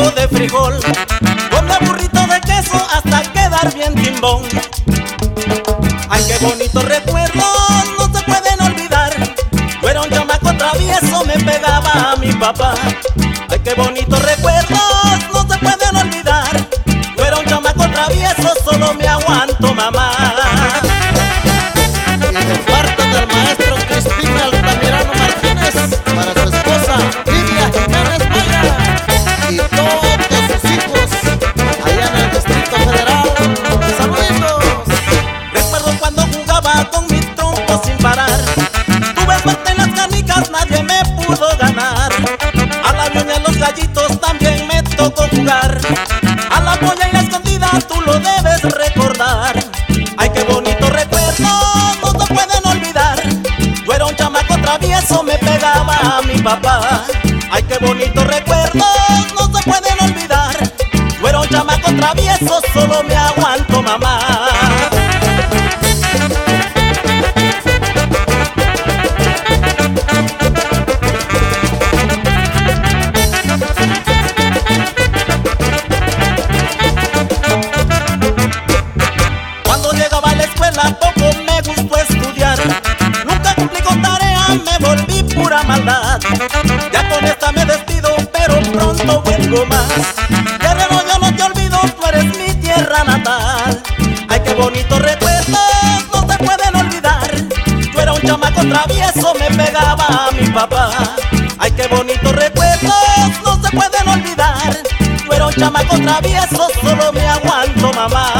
caldito de frijol, con de burrito de queso hasta quedar bien timbón. Ay, qué bonitos recuerdos, no se pueden olvidar. Yo era un chamaco travieso, me pegaba a mi papá. Ay, qué bonitos recuerdos, no se pueden olvidar. Yo era un chamaco travieso, solo me aguanto, mamá. Y de parte del maestro Cristina Altamirano Martínez, para su esposa Lidia Jiménez Maya y todos sus hijos allá en el Distrito Federal. ¡Saludos! Recuerdo cuando jugaba con mis trompos sin parar. Tuve suerte en las canicas, nadie me pudo ganar. A la avión y a los gallitos también me tocó jugar. A la polla y la escondida tú lo debes recordar. Ay, qué bonito recuerdo, no se pueden olvidar. Yo era un chamaco travieso, me pegaba a mi papá. Ay, qué bonito recuerdo, no se pueden olvidar. Yo era un chamaco travieso, solo me aguanto, mamá. Cuando llegaba a la escuela poco me gustó estudiar. Nunca cumplí con tarea, me volví pura maldad. Ya con esta me despido, pero pronto vuelvo más. Guerrero, yo no te olvido, tú eres mi tierra natal. Ay, qué bonitos recuerdos, no se pueden olvidar. Yo era un chamaco travieso, me pegaba a mi papá. Ay, qué bonitos recuerdos, no se pueden olvidar. Yo era un chamaco travieso, solo me aguanto, mamá.